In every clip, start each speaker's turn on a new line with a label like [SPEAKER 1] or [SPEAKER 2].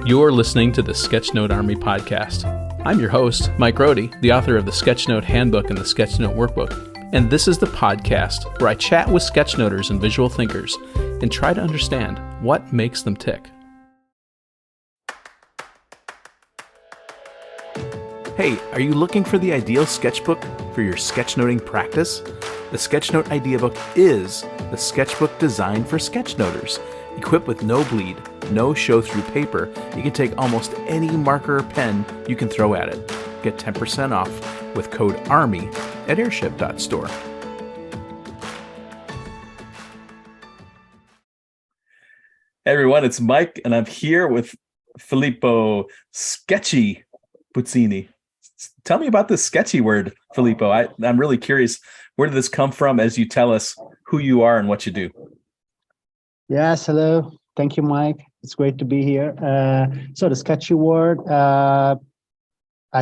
[SPEAKER 1] You're listening to the Sketchnote Army podcast. I'm your host, Mike Rohde, the author of the Sketchnote Handbook and the Sketchnote Workbook, and this is the podcast where I chat with sketchnoters and visual thinkers and try to understand what makes them tick. Hey, are you looking for the ideal sketchbook for your sketchnoting practice? The Sketchnote Idea Book is the sketchbook designed for sketchnoters. Equipped with no bleed, no show-through paper, you can take almost any marker or pen you can throw at it. Get 10% off with code ARMY at airship.store. Hey everyone, it's Mike, and I'm here with Filippo Sketchy Buzzini. Tell me about this sketchy word, Filippo. I'm really curious. Where did this come from as you tell us who you are and what you do?
[SPEAKER 2] Yes, hello. Thank you, Mike. It's great to be here. So the sketchy word, I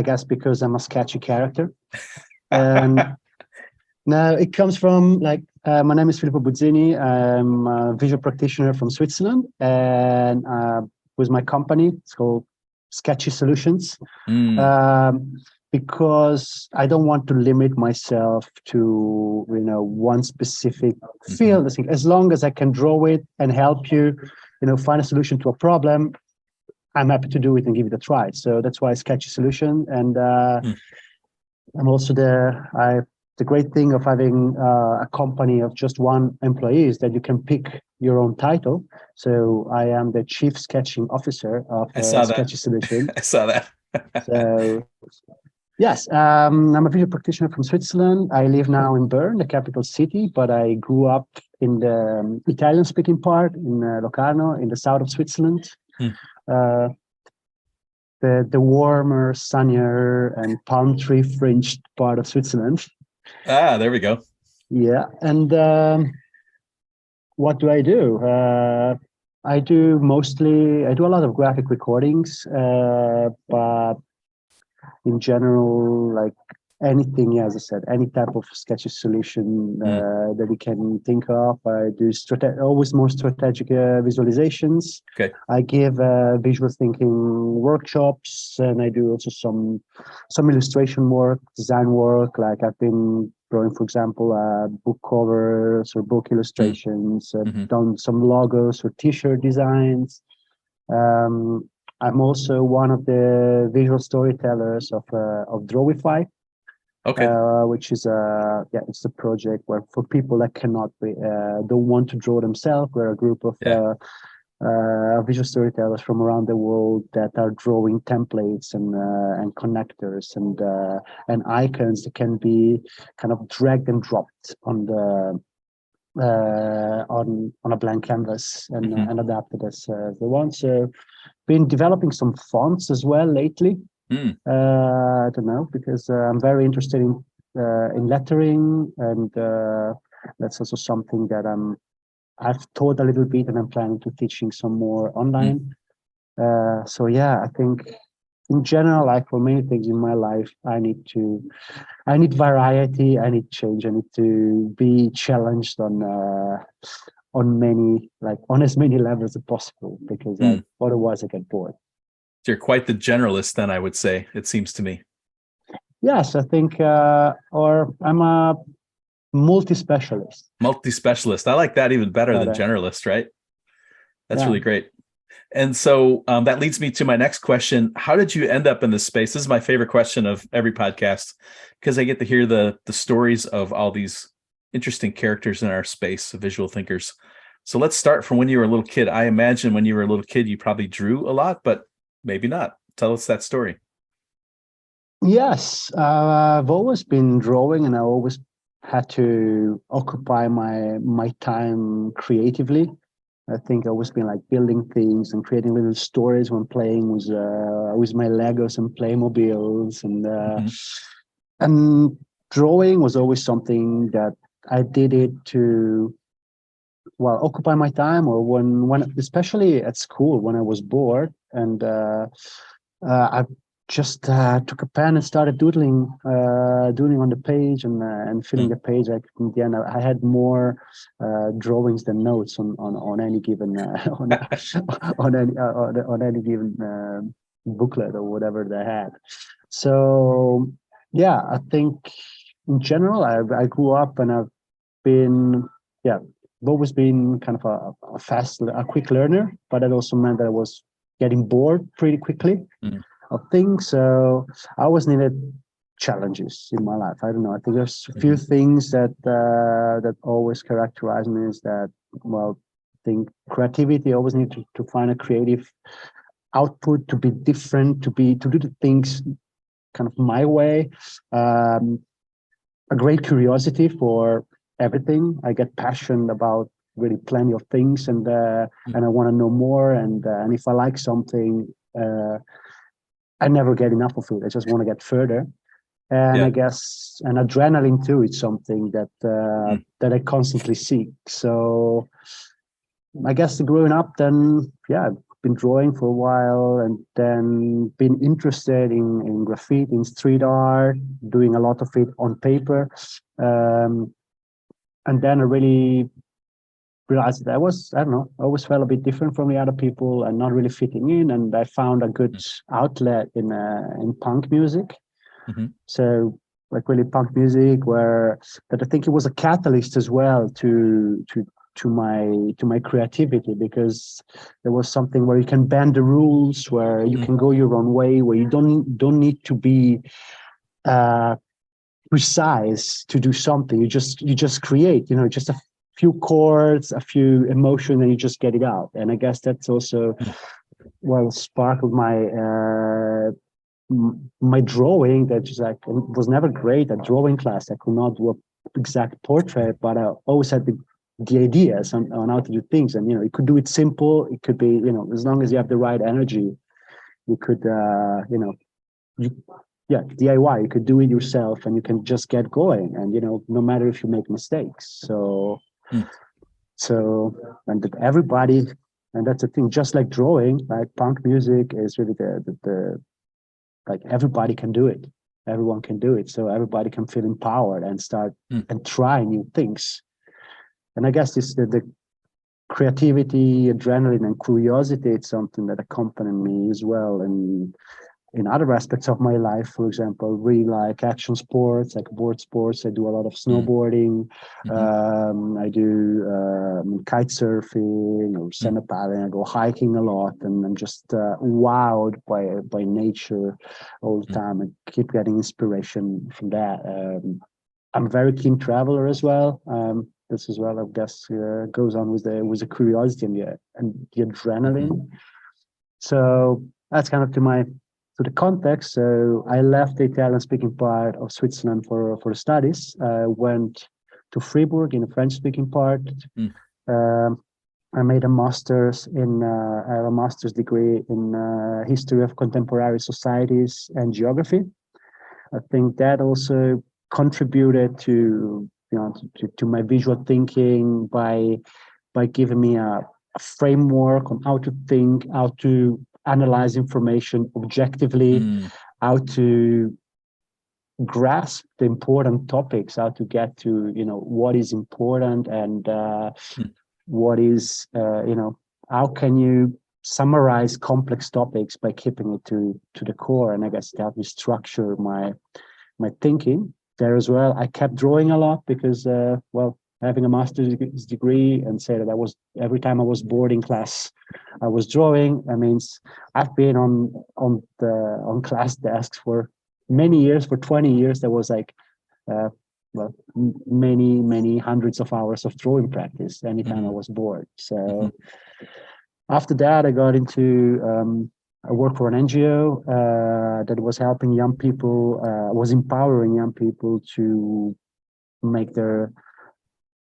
[SPEAKER 2] guess because I'm a sketchy character. And now it comes from my name is Filippo Buzzini. I'm a visual practitioner from Switzerland, and with my company, it's called Sketchy Solutions. Because I don't want to limit myself to, one specific field. As long as I can draw it and help you, find a solution to a problem, I'm happy to do it and give it a try. So that's why Sketchy Solution. And I'm also the great thing of having a company of just one employee is that you can pick your own title. So I am the Chief Sketching Officer of Sketchy Solution.
[SPEAKER 1] I saw that.
[SPEAKER 2] So yes, I'm a visual practitioner from Switzerland. I live now in Bern, the capital city, but I grew up in the Italian-speaking part in Locarno, in the south of Switzerland. The warmer, sunnier, and palm tree-fringed part of Switzerland.
[SPEAKER 1] Ah, there we go.
[SPEAKER 2] Yeah, and what do? I do a lot of graphic recordings, but in general, like anything, as I said, any type of sketchy solution that you can think of. I do always more strategic visualizations.
[SPEAKER 1] Okay.
[SPEAKER 2] I give visual thinking workshops, and I do also some illustration work, design work. Like I've been drawing, for example, book covers or book illustrations. Done some logos or T-shirt designs. I'm also one of the visual storytellers of Drawify, which is it's a project where for people that don't want to draw themselves, we're a group of visual storytellers from around the world that are drawing templates and connectors and icons that can be kind of dragged and dropped on a blank canvas and adapted as they want. So been developing some fonts as well lately. I don't know, because I'm very interested in lettering, and that's also something that I've taught a little bit, and I'm planning to teaching some more online. So yeah, I think in general, like for many things in my life, I need variety, I need change, I need to be challenged on as many levels as possible, because otherwise I get bored.
[SPEAKER 1] You're quite the generalist then, I would say, it seems to me.
[SPEAKER 2] Yes, I think, or I'm a multi-specialist.
[SPEAKER 1] Multi-specialist. I like that even better than generalist, right? That's really great. And so that leads me to my next question. How did you end up in this space? This is my favorite question of every podcast, because I get to hear the stories of all these interesting characters in our space of visual thinkers. So let's start from when you were a little kid. I imagine when you were a little kid, you probably drew a lot, but maybe not. Tell us that story.
[SPEAKER 2] Yes, I've always been drawing, and I always had to occupy my time creatively. I think I've always been like building things and creating little stories when playing with my Legos and Playmobiles, and drawing was always something that I did it to occupy my time, or when especially at school when I was bored, and I just took a pen and started doodling on the page and filling the page. Like in the end, I had more drawings than notes on any given on any given booklet or whatever they had. So yeah, I think in general, I grew up and I've been I've always been kind of a quick learner, but it also meant that I was getting bored pretty quickly of things. So I always needed challenges in my life. I don't know. I think there's a few things that that always characterize me is that, well, I think creativity, I always need to find a creative output, to be different, to do the things kind of my way. A great curiosity for everything. I get passionate about really plenty of things, and I want to know more. And if I like something, I never get enough of it. I just want to get further. And I guess, and adrenaline too, is something that that I constantly seek. So I guess growing up, then I've been drawing for a while, and then been interested in graffiti, in street art, doing a lot of it on paper. And then I really realized that I always felt a bit different from the other people and not really fitting in. And I found a good outlet in punk music. So like really punk music, that I think it was a catalyst as well to my creativity, because there was something where you can bend the rules, where you can go your own way, where you don't need to be precise to do something. You just create, just a few chords, a few emotion, and you just get it out. And I guess that's also sparkled my drawing. That just like was never great at drawing class. I could not do an exact portrait, but I always had the ideas on how to do things. And you could do it simple. It could be as long as you have the right energy, you could DIY. You could do it yourself, and you can just get going. And no matter if you make mistakes. So and that everybody, and that's the thing. Just like drawing, like punk music is really the like everybody can do it. Everyone can do it. So everybody can feel empowered and start and try new things. And I guess this the creativity, adrenaline, and curiosity. It's something that accompanied me as well. And in other aspects of my life, for example, really like action sports, like board sports. I do a lot of snowboarding. I do kite surfing or stand-up paddling. I go hiking a lot, and I'm just wowed by nature all the time, and keep getting inspiration from that. I'm a very keen traveler as well. This as well, I guess, goes on with the curiosity and the adrenaline. So that's kind of to the context. So I left the Italian-speaking part of Switzerland for studies. Went to Fribourg in the French-speaking part. I made a master's I have a master's degree in history of contemporary societies and geography. I think that also contributed to my visual thinking by giving me a framework on how to think, how to analyze information objectively, how to grasp the important topics, how to get to what is important, and what is how can you summarize complex topics by keeping it to the core. And I guess that will structure my thinking there as well. I kept drawing a lot because having a master's degree, and say that I was, every time I was bored in class, I was drawing. That means I've been on class desks for many years, for 20 years. There was like many hundreds of hours of drawing practice anytime I was bored. So after that, I got into I worked for an NGO that was helping young people, was empowering young people to make their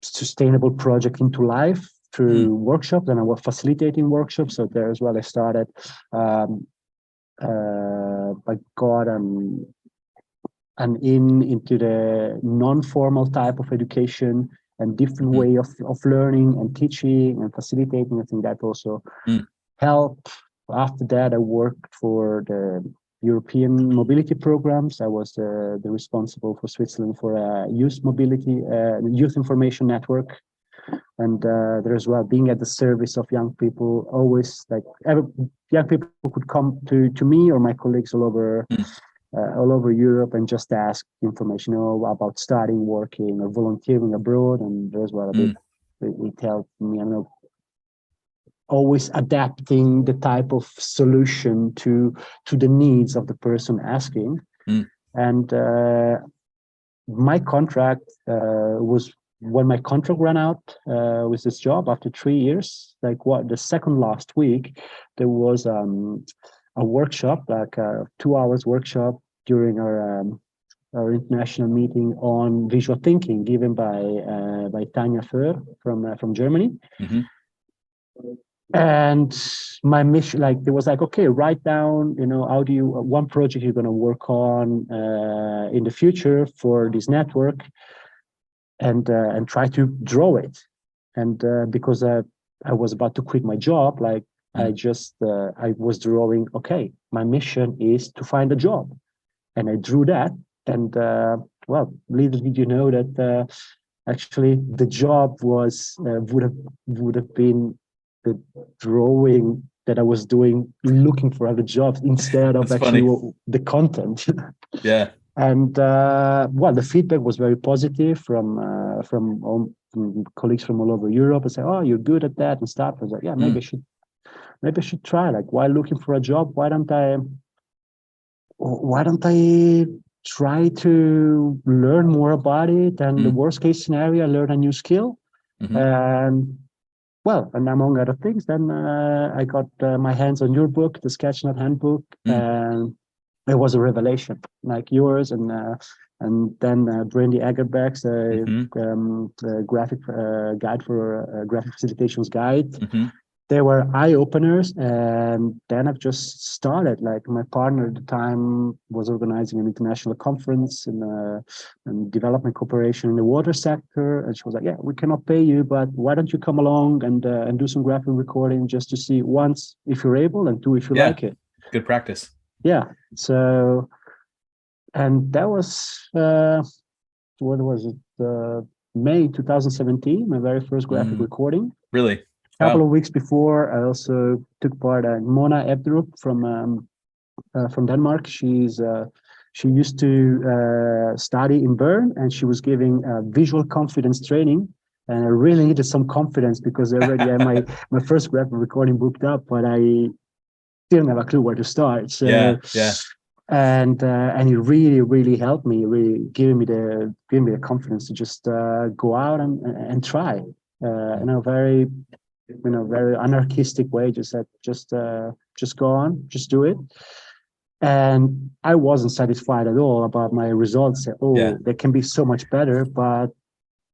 [SPEAKER 2] sustainable project into life through workshops. And I was facilitating workshops. So there as well, I started, I got into the non-formal type of education and different way of learning and teaching and facilitating. I think that also helped. After that, I worked for the European mobility programs. I was the responsible for Switzerland for youth information network. And there as well, being at the service of young people, always like young people could come to me or my colleagues all over Europe and just ask information about studying, working, or volunteering abroad. And there as well, it helped me, always adapting the type of solution to the needs of the person asking. And my contract was, when my contract ran out with this job after 3 years, the second last week, there was a workshop, like a 2 hours workshop during our international meeting on visual thinking, given by Tanja Föhr from Germany. And my mission, there was okay, write down, how do you, one project you're going to work on in the future for this network, and try to draw it. And because I was about to quit my job, I was drawing, okay, my mission is to find a job. And I drew that. And little did you know that actually the job was would have been the drawing that I was doing, looking for other jobs instead of the content.
[SPEAKER 1] Yeah.
[SPEAKER 2] And the feedback was very positive from colleagues from all over Europe. I said, "Oh, you're good at that," and stuff. I was like, "Yeah, maybe I should try. While looking for a job, why don't I try to learn more about it? And the worst case scenario, I learn a new skill." And among other things, then I got my hands on your book, the Sketchy Handbook, and it was a revelation, like yours, and then Brandy Agerbeck's graphic guide for graphic facilitation's guide. They were eye openers, and then I've just started. My partner at the time was organizing an international conference in development cooperation in the water sector, and she was like, "Yeah, we cannot pay you, but why don't you come along and do some graphic recording just to see, once, if you're able, and two, if you like it."
[SPEAKER 1] Good practice.
[SPEAKER 2] Yeah. So, and that was what was it? May 2017, my very first graphic recording.
[SPEAKER 1] Really?
[SPEAKER 2] A couple of weeks before, I also took part in Mona Ebdrup from Denmark. She used to study in Bern, and she was giving visual confidence training. And I really needed some confidence because I already had my first graphic recording booked up, but I didn't have a clue where to start. So,
[SPEAKER 1] yeah.
[SPEAKER 2] And it really, really helped me, really giving me the confidence to just go out and try. In a very anarchistic way, just go on, just do it. And I wasn't satisfied at all about my results. They can be so much better, but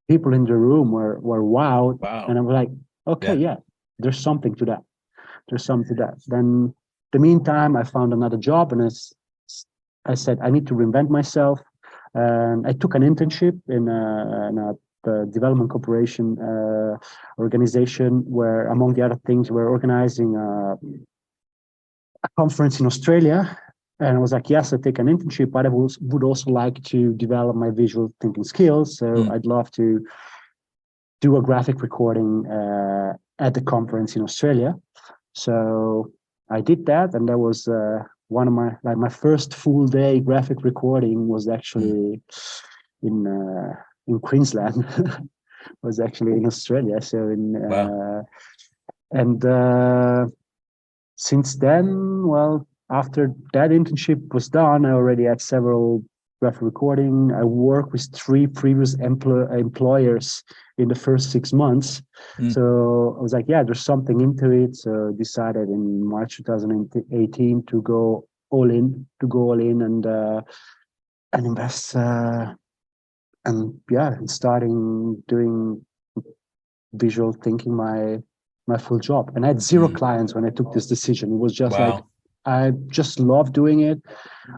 [SPEAKER 2] people in the room were wowed.
[SPEAKER 1] Wow.
[SPEAKER 2] And I'm like, okay, there's something to that. Then, the meantime, I found another job, and I said, I need to reinvent myself. And I took an internship in a development cooperation organization, where, among the other things, we're organizing a conference in Australia. And I was like, yes, I take an internship, but I would also like to develop my visual thinking skills. So I'd love to do a graphic recording at the conference in Australia. So I did that, and that was one of my first full day graphic recording was actually in Queensland. Was actually in Australia. So since then, after that internship was done, I already had several graphic recording. I worked with 3 previous employers in the first 6 months. So I was like, yeah, there's something into it. So decided in March 2018 to go all in and invest and starting doing visual thinking my full job. And I had 0 clients when I took this decision. It was just I just love doing it.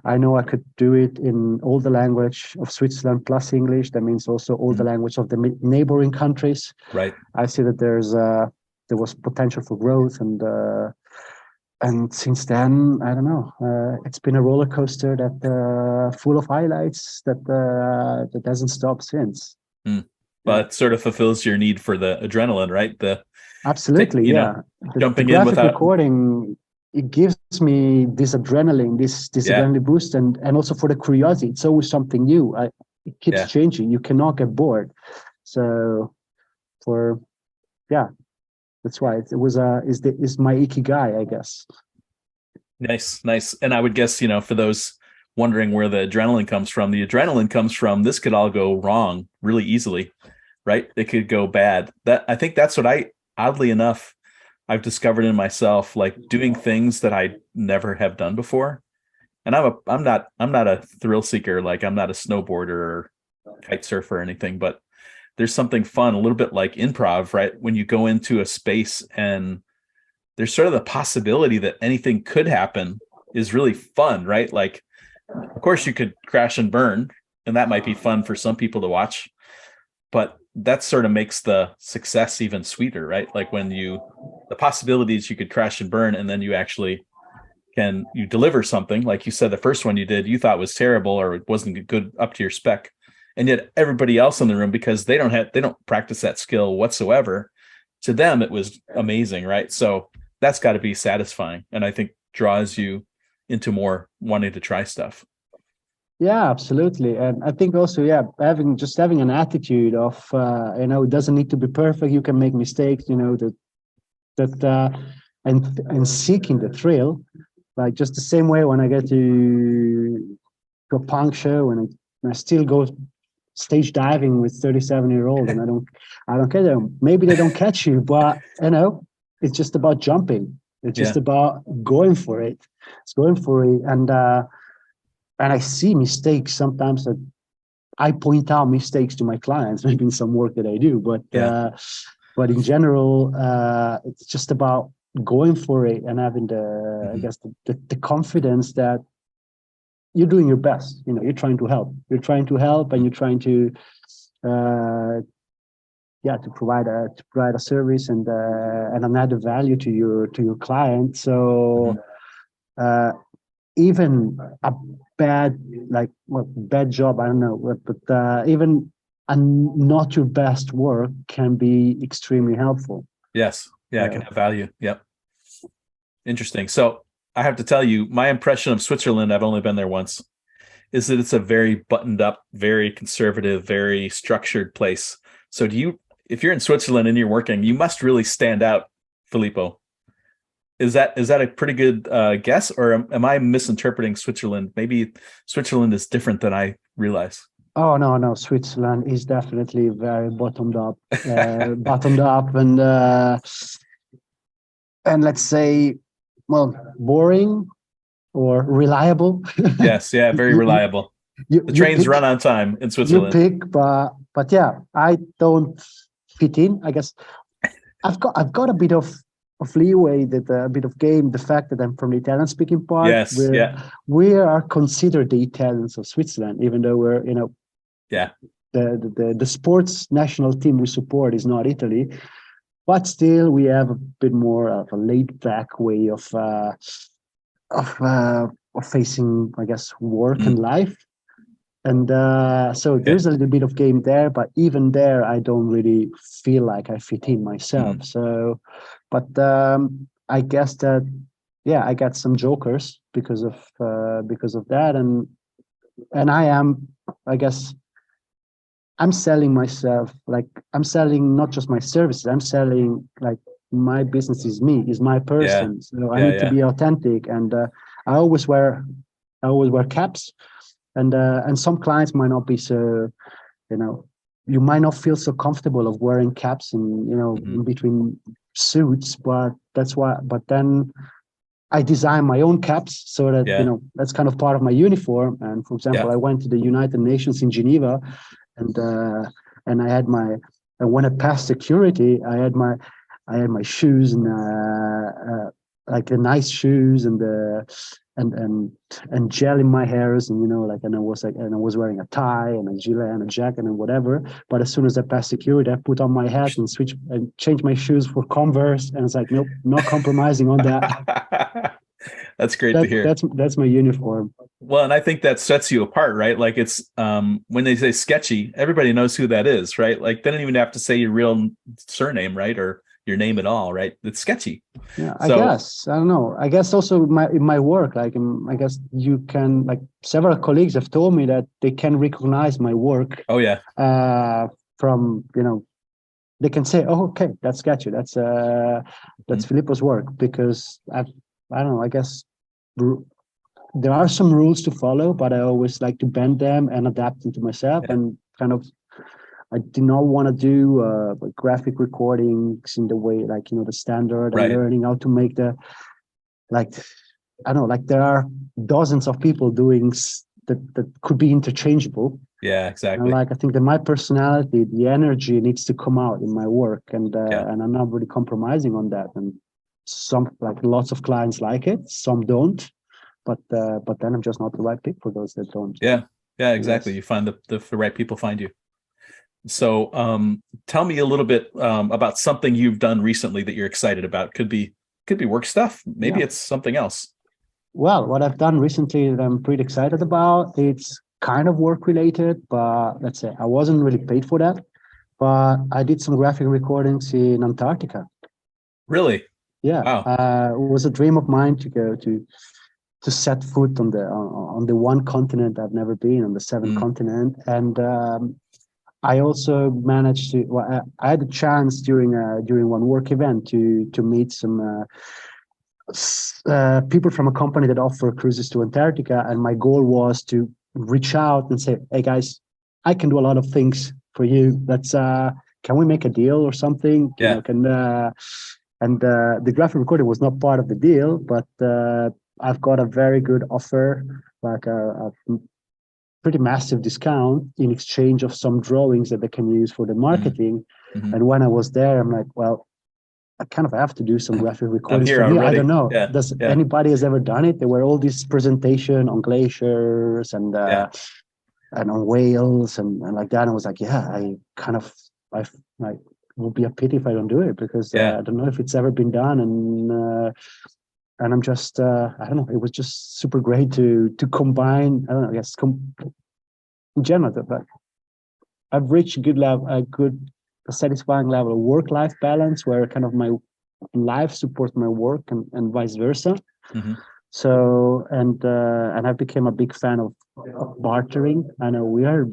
[SPEAKER 2] I know I could do it in all the language of Switzerland plus English. That means also all the language of the neighboring countries.
[SPEAKER 1] Right.
[SPEAKER 2] I see that there was potential for growth, and and since then, I don't know. It's been a roller coaster that full of highlights that hasn't stopped since.
[SPEAKER 1] But sort of fulfills your need for the adrenaline, right?
[SPEAKER 2] Absolutely, yeah. The
[SPEAKER 1] Jumping in
[SPEAKER 2] graphic
[SPEAKER 1] without,
[SPEAKER 2] recording, it gives me this adrenaline, this
[SPEAKER 1] yeah,
[SPEAKER 2] adrenaline boost, and also for the curiosity. It's always something new. It keeps
[SPEAKER 1] yeah.
[SPEAKER 2] changing. You cannot get bored. So for yeah, that's why it was is my ikigai, I guess.
[SPEAKER 1] Nice, nice. And I would guess, for those wondering where the adrenaline comes from this could all go wrong really easily, right? It could go bad. I think that's what oddly enough, I've discovered in myself, like doing things that I never have done before. And I'm not a thrill seeker. Like I'm not a snowboarder or kite surfer or anything, but there's something fun, a little bit like improv, right? When you go into a space and there's sort of the possibility that anything could happen is really fun, right? Like, of course, you could crash and burn, and that might be fun for some people to watch, but that sort of makes the success even sweeter, right? Like when the possibilities you could crash and burn, and then you actually you deliver something, like you said, the first one you did, you thought was terrible or it wasn't good up to your spec. And yet everybody else in the room, because they don't practice that skill whatsoever, to them, it was amazing, right? So that's got to be satisfying. And I think draws you into more wanting to try stuff.
[SPEAKER 2] Yeah, absolutely. And I think also, yeah, having an attitude of, it doesn't need to be perfect. You can make mistakes, and seeking the thrill, like just the same way when I get to a punk show and I still go stage diving with 37-year-old and I don't care them. Maybe they don't catch you, but it's just about jumping. It's just about going for it. It's going for it. And I see mistakes sometimes that I point out mistakes to my clients, maybe in some work that I do, but in general, it's just about going for it and having I guess the confidence that you're doing your best. You're trying to help. You're trying to help, and you're trying to, to provide a service and an added value to your client. So even a bad job, I don't know, but even not your best work can be extremely helpful.
[SPEAKER 1] Yes, yeah, it can have value. Yep, interesting. So I have to tell you, my impression of Switzerland, I've only been there once, is that it's a very buttoned up, very conservative, very structured place. So if you're in Switzerland and you're working, you must really stand out, Filippo. Is that a pretty good guess, or am I misinterpreting Switzerland? Maybe Switzerland is different than I realize.
[SPEAKER 2] Oh no, Switzerland is definitely very bottomed up, and let's say, well, boring or reliable.
[SPEAKER 1] Yes, yeah, very reliable. The trains run on time in Switzerland.
[SPEAKER 2] You pick, but yeah, I don't fit in. I guess I've got a bit of leeway, a bit of game. The fact that I'm from the Italian-speaking part,
[SPEAKER 1] yes,
[SPEAKER 2] we are considered the Italians of Switzerland, even though we're the sports national team we support is not Italy, but still we have a bit more of a laid-back way of facing, I guess, work and life. And so there's a little bit of game there, but even there, I don't really feel like I fit in myself. So, but I guess that, I got some jokers because of that, and I guess, I'm selling myself. Like, I'm selling not just my services. I'm selling, like, my business is me, is my person. So I need to be authentic, and I always wear caps. And some clients might not be so, you might not feel so comfortable of wearing caps and, in between suits, but that's why, but then I design my own caps so that, that's kind of part of my uniform. And for example, I went to the United Nations in Geneva, and I had and when I passed security, I had my shoes and like the nice shoes and the and gel in my hairs, and like, and I was wearing a tie and a gilet and a jacket and whatever. But as soon as I passed security, I put on my hat and switch and change my shoes for Converse, and it's like, nope, not compromising on that.
[SPEAKER 1] That's great to hear.
[SPEAKER 2] That's my uniform.
[SPEAKER 1] Well, and I think that sets you apart, right? Like, it's when they say Sketchy, everybody knows who that is, right? Like, they don't even have to say your real surname, right, or your name at all, right? It's Sketchy.
[SPEAKER 2] Yeah, I guess, I don't know. I guess also in my work, like, I guess you can, like, several colleagues have told me that they can recognize my work.
[SPEAKER 1] Oh yeah.
[SPEAKER 2] From they can say, oh, okay, that's Sketchy. That's Filippo's work, because I don't know. I guess there are some rules to follow, but I always like to bend them and adapt them to myself, and kind of. I do not want to do graphic recordings in the way, like, the standard, and learning how to make the, like, I don't know, like, there are dozens of people doing that could be interchangeable.
[SPEAKER 1] Yeah, exactly.
[SPEAKER 2] And, like, I think that my personality, the energy needs to come out in my work, and I'm not really compromising on that. And some, like, lots of clients like it, some don't, but then I'm just not the right pick for those that don't.
[SPEAKER 1] Yeah, exactly. You find the right people find you. So tell me a little bit about something you've done recently that you're excited about. Could be work stuff. Maybe it's something else.
[SPEAKER 2] Well, what I've done recently that I'm pretty excited about, it's kind of work related, but let's say I wasn't really paid for that. But I did some graphic recordings in Antarctica.
[SPEAKER 1] Really?
[SPEAKER 2] Yeah.
[SPEAKER 1] Wow.
[SPEAKER 2] It was a dream of mine to go to set foot on the one continent I've never been, on the seventh continent. And I also managed to. Well, I had a chance during one work event to meet some people from a company that offer cruises to Antarctica, and my goal was to reach out and say, "Hey guys, I can do a lot of things for you. Let's can we make a deal or something?"
[SPEAKER 1] Yeah.
[SPEAKER 2] The graphic recording was not part of the deal, but I've got a very good offer, like a pretty massive discount in exchange of some drawings that they can use for the marketing. Mm-hmm. And when I was there, I'm like, well, I kind of have to do some graphic recordings for me. I don't know. Does anybody has ever done it? There were all these presentation on glaciers and on whales and like that. And I was like, I like, would be a pity if I don't do it, because I don't know if it's ever been done. And I'm just, I don't know, it was just super great to combine, I don't know, I guess, in general, but I've reached a satisfying level of work-life balance where kind of my life supports my work and vice versa. Mm-hmm. So, and I became a big fan of bartering. I know we are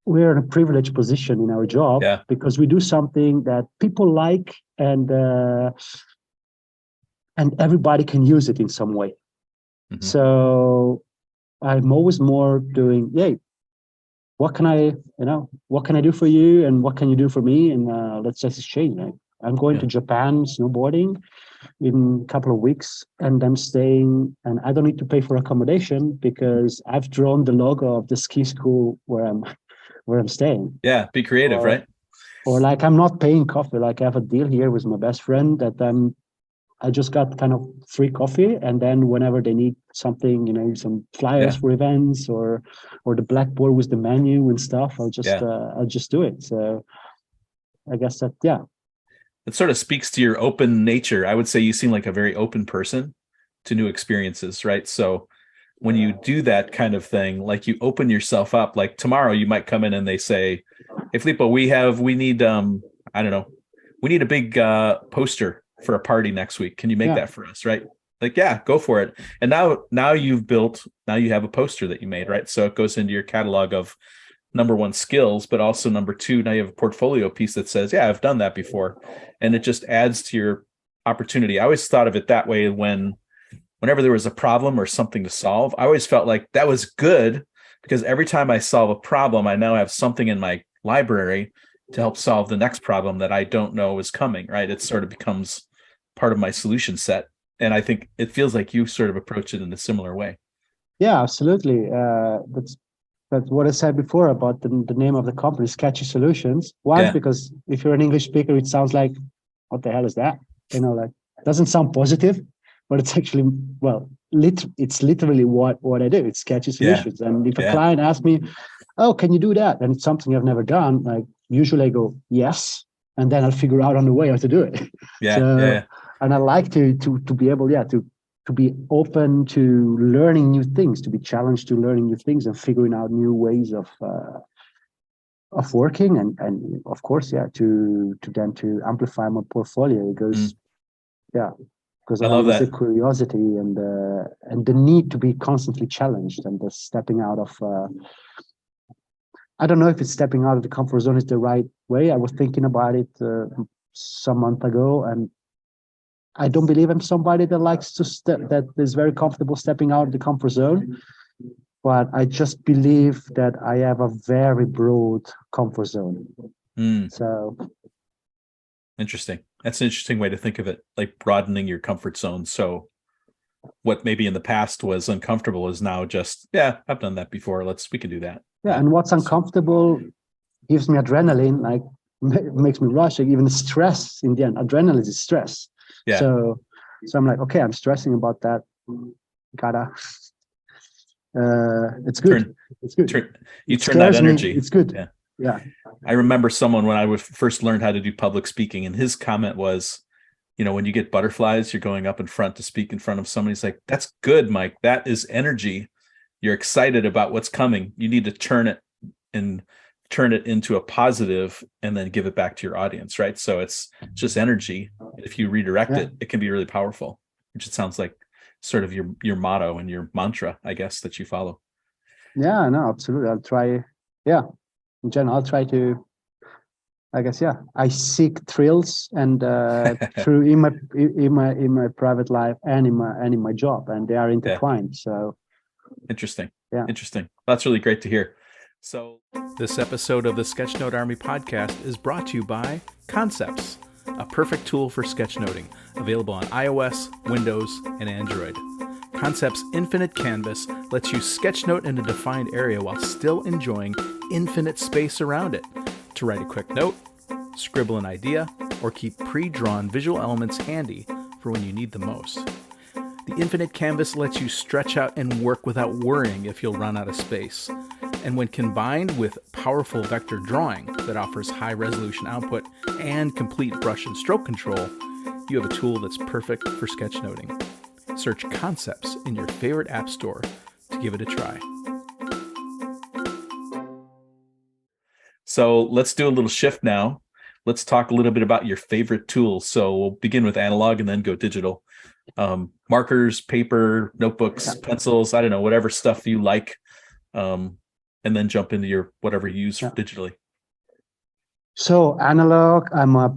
[SPEAKER 2] we're in a privileged position in our job because we do something that people like, and everybody can use it in some way. Mm-hmm. So I'm always more doing, what can I do for you, and what can you do for me, and let's just exchange. I'm going to Japan snowboarding in a couple of weeks, and I'm staying, and I don't need to pay for accommodation because I've drawn the logo of the ski school where I'm staying.
[SPEAKER 1] Yeah, be creative, right?
[SPEAKER 2] Or like, I'm not paying coffee. Like, I have a deal here with my best friend that I just got kind of free coffee, and then whenever they need something, some flyers for events or the blackboard with the menu and stuff, I'll just do it. So I guess that
[SPEAKER 1] it sort of speaks to your open nature. I would say you seem like a very open person to new experiences, right? So when you do that kind of thing, like, you open yourself up. Like, tomorrow you might come in and they say, "Hey Filippo, we need I don't know, we need a big poster for a party next week. Can you make that for us?" Right? Like, go for it. And now you have a poster that you made, right? So it goes into your catalog of, number one, skills, but also number two, now you have a portfolio piece that says, I've done that before. And it just adds to your opportunity. I always thought of it that way. Whenever there was a problem or something to solve, I always felt like that was good, because every time I solve a problem, I now have something in my library to help solve the next problem that I don't know is coming, right? It sort of becomes part of my solution set. And I think it feels like you sort of approach it in a similar way.
[SPEAKER 2] Yeah, absolutely. That's what I said before about the name of the company, Sketchy Solutions. One, because if you're an English speaker, it sounds like, what the hell is that? Doesn't sound positive, but it's actually, well, it's literally what I do. It's sketchy solutions. And if a client asks me, oh, can you do that? And it's something I've never done. Like usually I go, yes. And then I'll figure out on the way how to do it. And I like to be able, to be open to learning new things, to be challenged to learning new things and figuring out new ways of working. And of course, to amplify my portfolio. It goes, because
[SPEAKER 1] I love that.
[SPEAKER 2] The curiosity and the need to be constantly challenged and the stepping out of, I don't know if it's stepping out of the comfort zone is the right way. I was thinking about it some month ago, and I don't believe I'm somebody that likes to that is very comfortable stepping out of the comfort zone. But I just believe that I have a very broad comfort zone. So
[SPEAKER 1] interesting. That's an interesting way to think of it, like broadening your comfort zone. So what maybe in the past was uncomfortable is now just, I've done that before. We can do that.
[SPEAKER 2] Yeah, and what's uncomfortable gives me adrenaline, like makes me rush. Like even stress in the end, adrenaline is stress.
[SPEAKER 1] Yeah.
[SPEAKER 2] So I'm like, okay, I'm stressing about that. It's good. It's good.
[SPEAKER 1] You turn that energy.
[SPEAKER 2] It's good. Yeah.
[SPEAKER 1] I remember someone when I first learned how to do public speaking, and his comment was, when you get butterflies, you're going up in front to speak in front of somebody. He's like, that's good, Mike. That is energy. You're excited about what's coming. You need to turn it into a positive and then give it back to your audience, right? So it's just energy. If you redirect it, it can be really powerful, which it sounds like sort of your motto and your mantra, I guess, that you follow.
[SPEAKER 2] Yeah, no, absolutely. I'll try. Yeah. In general, I'll try to, I guess, I seek thrills and through in my private life and in my job, and they are intertwined. So
[SPEAKER 1] interesting. Interesting. That's really great to hear. So this episode of the Sketchnote Army podcast is brought to you by Concepts, a perfect tool for sketchnoting, available on iOS, Windows, and Android. Concepts' infinite canvas lets you sketchnote in a defined area while still enjoying infinite space around it to write a quick note, scribble an idea, or keep pre-drawn visual elements handy for when you need them most. The infinite canvas lets you stretch out and work without worrying if you'll run out of space. And when combined with powerful vector drawing that offers high resolution output and complete brush and stroke control, you have a tool that's perfect for sketchnoting. Search Concepts in your favorite app store to give it a try. So let's do a little shift now. Let's talk a little bit about your favorite tools. So we'll begin with analog and then go digital. Markers, paper, notebooks, pencils, I don't know, whatever stuff you like. And then jump into your whatever you use digitally. So
[SPEAKER 2] analog, I'm a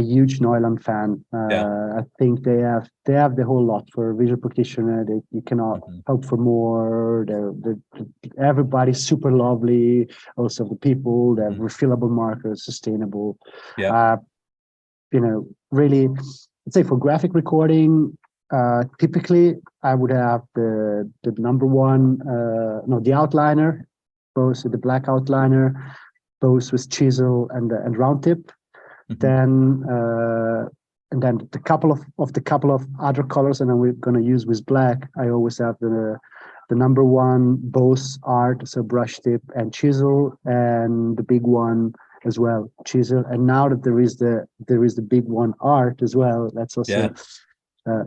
[SPEAKER 2] huge Neuland fan. I think they have the whole lot for visual practitioner. You cannot hope for more. Everybody's super lovely. Also the people, they have refillable markers, sustainable. Really, I'd say for graphic recording, typically I would have the number one, the outliner, both with the black outliner, both with chisel and round tip. Then and then the couple of other colors, and then we're going to use with black. I always have the number one, both art, so brush tip and chisel, and the big one as well, chisel. And now that there is the big one, art as well. That's also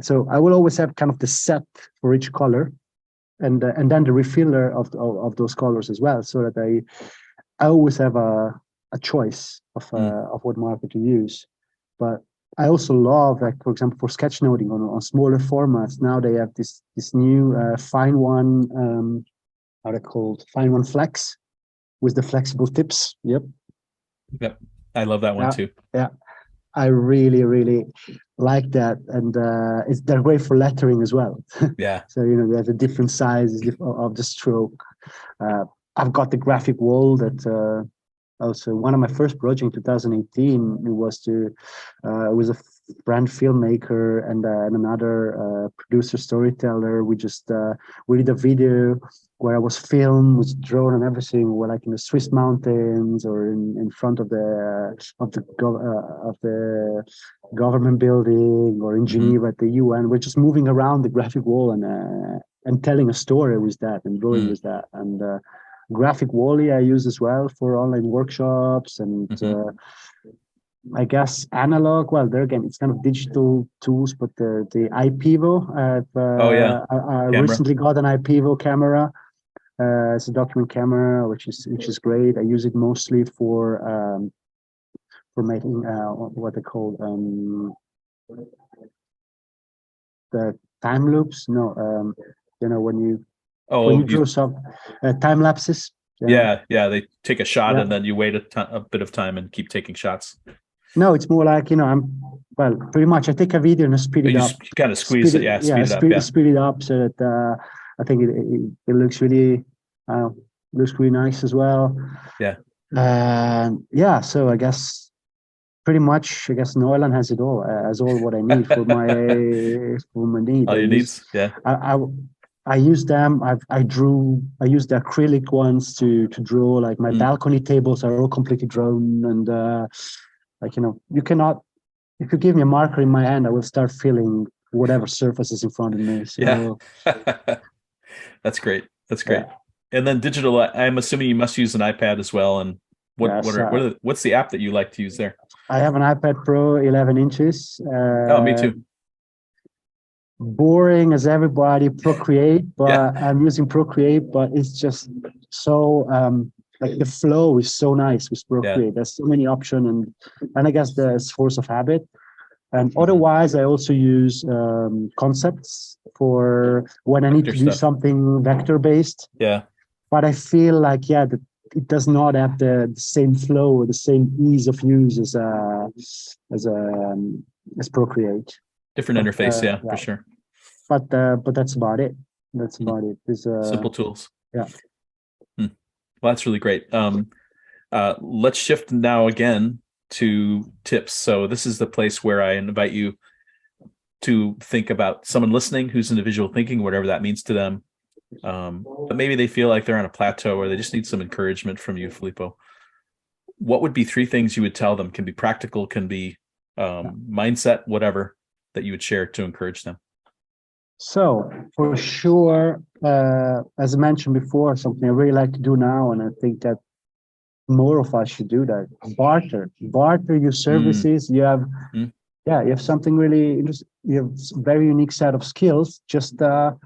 [SPEAKER 2] so I will always have kind of the set for each color, and then the refiller of those colors as well, so that I always have a choice of what marker to use. But I also love, like, for example, for sketchnoting on smaller formats. Now they have this new fine one, how they're called, fine one flex with the flexible tips. Yep.
[SPEAKER 1] I love that one too.
[SPEAKER 2] Yeah. I really, really like that. And they're great for lettering as well.
[SPEAKER 1] Yeah.
[SPEAKER 2] So, there's a different sizes of the stroke. I've got the graphic wall that also one of my first projects in 2018. It was a brand filmmaker and another producer storyteller. We did a video where I was filmed with drone and everything. We're like in the Swiss mountains or in front of the government building, or in Geneva at the UN. We're just moving around the graphic wall and telling a story with that and drawing with that. And graphic Wally I use as well for online workshops, and I guess analog. Well, there again, it's kind of digital tools, but the iPivo. I recently got an iPivo camera. It's a document camera, which is great. I use it mostly for making what they call the time loops. No, when you draw some time lapses.
[SPEAKER 1] Yeah, they take a shot and then you wait a bit of time and keep taking shots.
[SPEAKER 2] No, it's more like, pretty much I take a video and I speed it up.
[SPEAKER 1] You kind of squeeze it,
[SPEAKER 2] speed it up so that I think it looks really nice as well.
[SPEAKER 1] Yeah.
[SPEAKER 2] So I guess pretty much, Neuland has it all, has all what I need for my need.
[SPEAKER 1] All your needs, yeah.
[SPEAKER 2] I use them. I used the acrylic ones to draw, like my balcony tables are all completely drawn, and you cannot, if you give me a marker in my hand, I will start filling whatever surface is in front of me. So
[SPEAKER 1] That's great. Yeah. And then digital, I'm assuming you must use an iPad as well. And what's the app that you like to use there?
[SPEAKER 2] I have an iPad Pro 11 inches.
[SPEAKER 1] Me too.
[SPEAKER 2] Boring as everybody, Procreate, but I'm using Procreate, but it's just so like the flow is so nice with Procreate. There's so many options, and I guess there's force of habit. And otherwise, I also use concepts for when I need to do something vector based.
[SPEAKER 1] Yeah.
[SPEAKER 2] But I feel like that it does not have the same flow or the same ease of use as Procreate.
[SPEAKER 1] Different interface, for sure.
[SPEAKER 2] But that's about it. That's about it. It's,
[SPEAKER 1] simple tools.
[SPEAKER 2] Yeah.
[SPEAKER 1] Well, that's really great. Let's shift now again to tips. So this is the place where I invite you to think about someone listening who's into visual thinking, whatever that means to them. But maybe they feel like they're on a plateau or they just need some encouragement from you, Filippo. What would be 3 things you would tell them? Can be practical, can be mindset, whatever, that you would share to encourage them?
[SPEAKER 2] So for sure, as I mentioned before, something I really like to do now, and I think that more of us should do that. Barter your services. You have you have something really interesting. You have a very unique set of skills. Just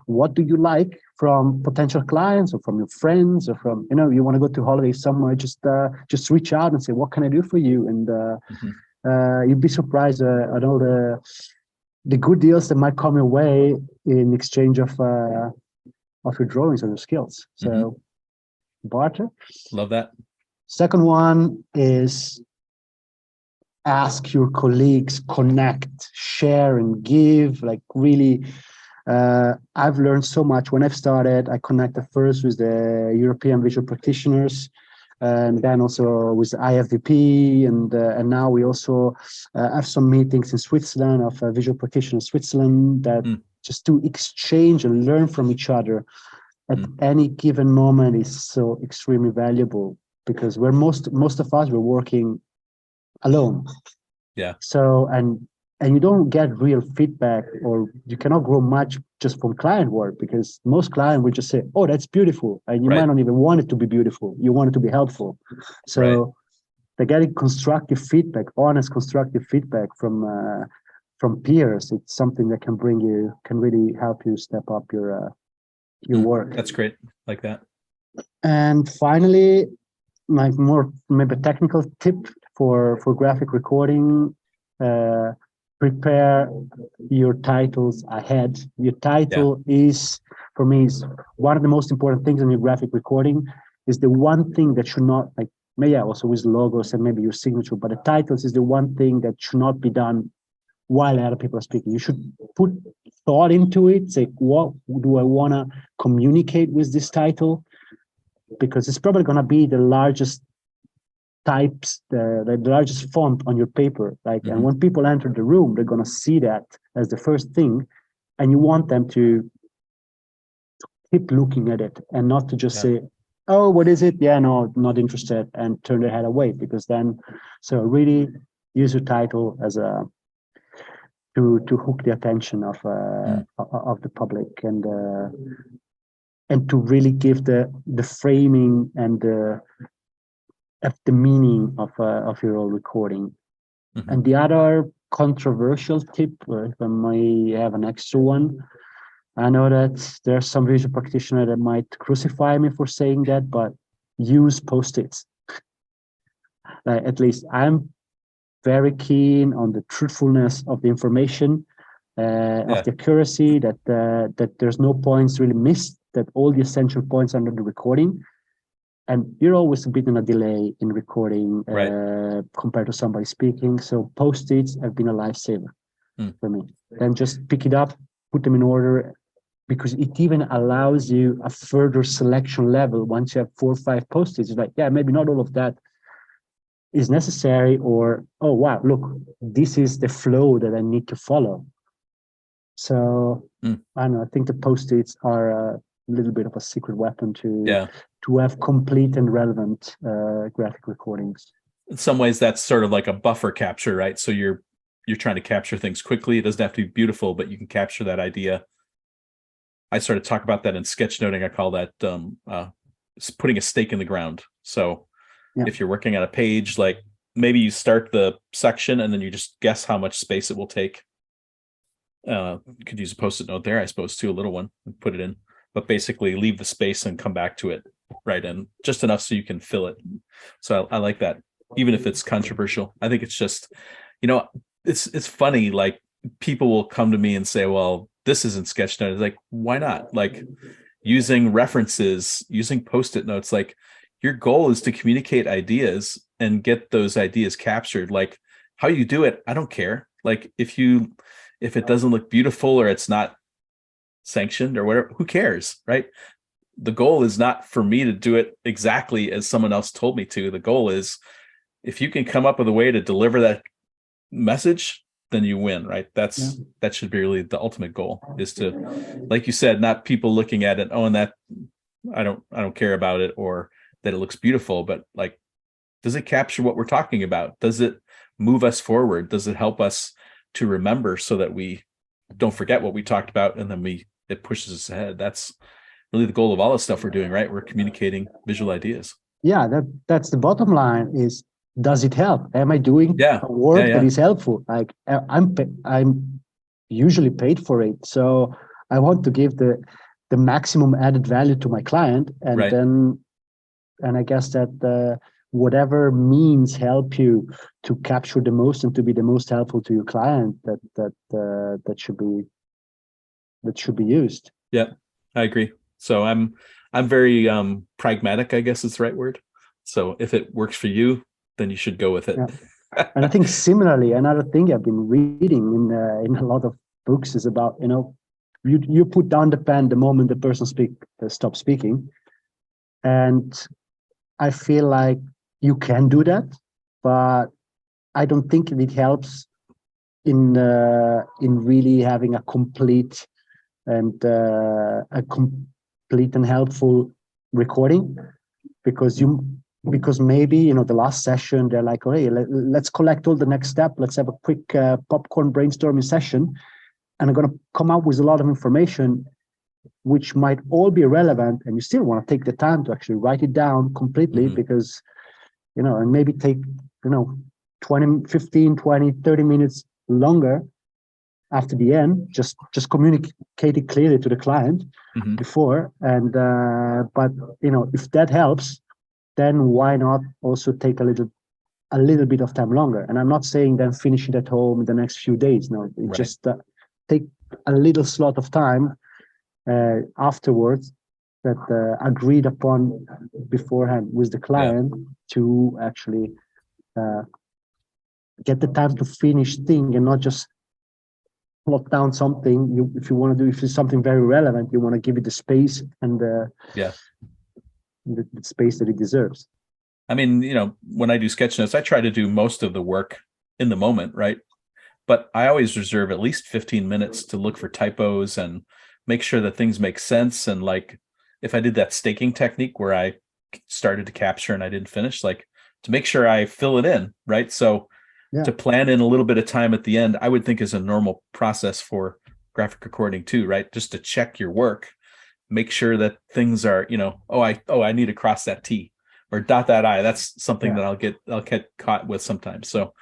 [SPEAKER 2] what do you like from potential clients or from your friends or from, you want to go to holiday somewhere, just reach out and say, what can I do for you? And you'd be surprised at all the good deals that might come your way in exchange of your drawings or your skills. So barter.
[SPEAKER 1] Love that.
[SPEAKER 2] Second one is ask your colleagues, connect, share, and give. Like really, I've learned so much. When I've started, I connected first with the European visual practitioners, and then also with IFVP, and now we also have some meetings in Switzerland of visual practitioners Switzerland that just to exchange and learn from each other at any given moment is so extremely valuable, because most of us were working alone.
[SPEAKER 1] Yeah.
[SPEAKER 2] So and you don't get real feedback, or you cannot grow much just from client work, because most clients will just say, oh, that's beautiful, and you might not even want it to be beautiful, you want it to be helpful. So they're getting constructive feedback, honest constructive feedback from peers. It's something that can really help you step up your work.
[SPEAKER 1] That's great. Like that.
[SPEAKER 2] And finally, like more maybe technical tip for graphic recording, prepare your titles ahead. Your title is, for me, is one of the most important things in your graphic recording. Is the one thing that should not, like, maybe also with logos and maybe your signature, but the titles is the one thing that should not be done while other people are speaking. You should put thought into it, say, what do I want to communicate with this title? Because it's probably going to be the largest types the largest font on your paper, like, and when people enter the room, they're going to see that as the first thing, and you want them to keep looking at it and not to just say, oh, what is it? Yeah, no, not interested, and turn their head away, because then, so really use your title as a to hook the attention of the public, and to really give the framing and the meaning of your own recording. And the other controversial tip, if I may have an extra one, I know that there's some visual practitioner that might crucify me for saying that, but use Post-its. At least I'm very keen on the truthfulness of the information, of the accuracy, that there's no points really missed, that all the essential points under the recording. And you're always a bit in a delay in recording compared to somebody speaking. So Post-its have been a lifesaver for me. Then just pick it up, put them in order, because it even allows you a further selection level. Once you have 4 or 5 Post-its, it's like, yeah, maybe not all of that is necessary, or, oh, wow, look, this is the flow that I need to follow. So I don't know, I think the Post-its are a little bit of a secret weapon to have complete and relevant graphic recordings.
[SPEAKER 1] In some ways, that's sort of like a buffer capture, right? So you're trying to capture things quickly. It doesn't have to be beautiful, but you can capture that idea. I sort of talk about that in sketchnoting. I call that putting a stake in the ground. So if you're working on a page, like maybe you start the section and then you just guess how much space it will take. Could use a Post-it note there, I suppose, too, a little one, and put it in. But basically leave the space and come back to it, right? And just enough so you can fill it. So I like that, even if it's controversial. I think it's just, it's funny. Like, people will come to me and say, well, this isn't sketchnote. It's like, why not? Like, using references, using Post-it notes, like, your goal is to communicate ideas and get those ideas captured. Like, how you do it, I don't care. Like, if it doesn't look beautiful or it's not sanctioned or whatever, who cares, right? The goal is not for me to do it exactly as someone else told me to. The goal is, if you can come up with a way to deliver that message, then you win, right? That should be really the ultimate goal, is to, like you said, not people looking at it, oh, and that I don't care about it, or that it looks beautiful, but like, does it capture what we're talking about? Does it move us forward? Does it help us to remember so that we don't forget what we talked about, and then it pushes us ahead? That's really the goal of all the stuff we're doing, right? We're communicating visual ideas.
[SPEAKER 2] Yeah, that's the bottom line, is, does it help? Am I doing a work that is helpful? Like, I'm usually paid for it, so I want to give the maximum added value to my client, and then, and I guess that whatever means help you to capture the most and to be the most helpful to your client, that should be used.
[SPEAKER 1] Yeah, I agree. So I'm very pragmatic, I guess is the right word. So if it works for you, then you should go with it.
[SPEAKER 2] Yeah. And I think similarly, another thing I've been reading in a lot of books is about, you put down the pen the moment the person stops speaking, and I feel like you can do that, but I don't think it helps in really having a complete and helpful recording, because maybe the last session they're like, oh, hey, let's collect all the next step. Let's have a quick popcorn brainstorming session, and I'm going to come up with a lot of information which might all be relevant, and you still want to take the time to actually write it down completely, because, and maybe take, 20, 15, 20, 30 minutes longer after the end, just communicate it clearly to the client before. And, but, if that helps, then why not also take a little bit of time longer? And I'm not saying then finish it at home in the next few days. No, just take a little slot of time afterwards, that agreed upon beforehand with the client, to actually get the time to finish thing, and not just plot down something. If it's something very relevant, you want to give it the space and the space that it deserves.
[SPEAKER 1] I mean, when I do sketch notes, I try to do most of the work in the moment, right? But I always reserve at least 15 minutes to look for typos and make sure that things make sense. And like, if I did that staking technique where I started to capture and I didn't finish, like to make sure I fill it in, right? So to plan in a little bit of time at the end, I would think is a normal process for graphic recording too, right? Just to check your work, make sure that things are, I need to cross that T or dot that I. That's something that I'll get caught with sometimes. So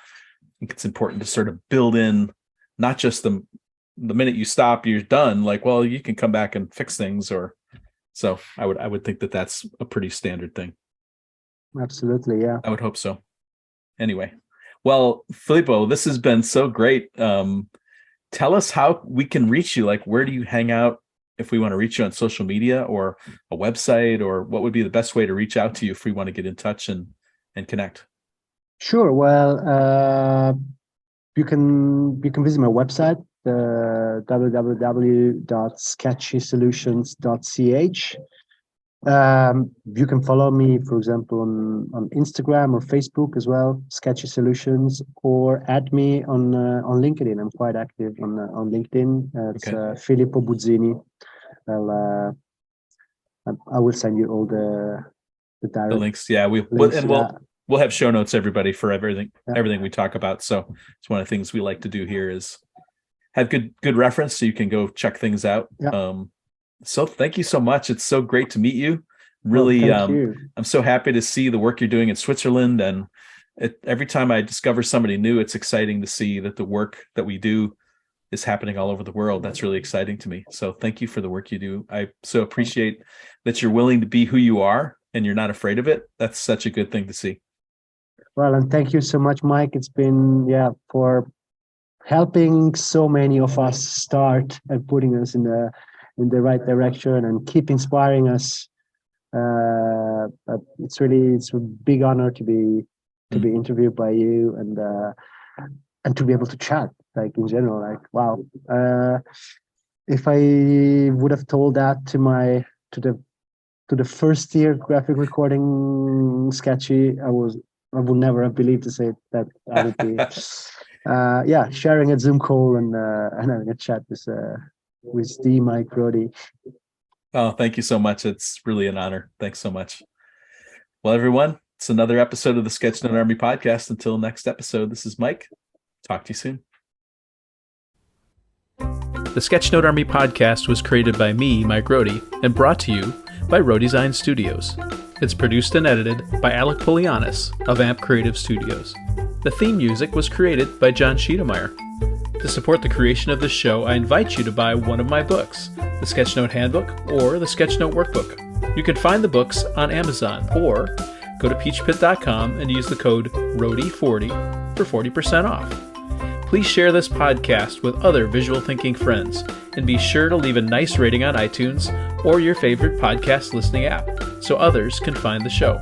[SPEAKER 1] I think it's important to sort of build in not just the minute you stop, you're done. Like, well, you can come back and fix things, or so I would think that that's a pretty standard thing.
[SPEAKER 2] Absolutely, yeah.
[SPEAKER 1] I would hope so. Anyway, well, Filippo, this has been so great. Tell us how we can reach you. Like, where do you hang out if we want to reach you on social media or a website, or what would be the best way to reach out to you if we want to get in touch and connect?
[SPEAKER 2] Sure. Well, you can visit my website, www.sketchysolutions.ch. You can follow me, for example, on Instagram or Facebook as well, Sketchy Solutions, or add me on LinkedIn. I'm quite active on LinkedIn. It's Filippo Buzzini. I will send you all the
[SPEAKER 1] links. Yeah, we'll have show notes, everybody, for everything we talk about. So it's one of the things we like to do here is have good reference so you can go check things out. Yeah. So thank you so much. It's so great to meet you. Really, I'm so happy to see the work you're doing in Switzerland. And every time I discover somebody new, it's exciting to see that the work that we do is happening all over the world. That's really exciting to me. So thank you for the work you do. I so appreciate that you're willing to be who you are and you're not afraid of it. That's such a good thing to see.
[SPEAKER 2] Well, and thank you so much, Mike. It's been, for helping so many of us start and putting us in the right direction and keep inspiring us. It's a big honor to be interviewed by you and to be able to chat, like, in general. Like, wow, if I would have told that to the first year graphic recording Sketchy, I would never have believed to say that I would be sharing a Zoom call and having a chat with the Mike Brody.
[SPEAKER 1] Oh, thank you so much. It's really an honor. Thanks so much. Well, everyone, it's another episode of the Sketchnote Army podcast. Until next episode, this is Mike. Talk to you soon. The Sketchnote Army podcast was created by me, Mike Rohde, and brought to you by Rohdesign Studios. It's produced and edited by Alec Polianis of AMP Creative Studios. The theme music was created by John Schiedermeyer. To support the creation of this show, I invite you to buy one of my books, the Sketchnote Handbook or the Sketchnote Workbook. You can find the books on Amazon or go to peachpit.com and use the code ROHDE40 for 40% off. Please share this podcast with other visual thinking friends and be sure to leave a nice rating on iTunes or your favorite podcast listening app so others can find the show.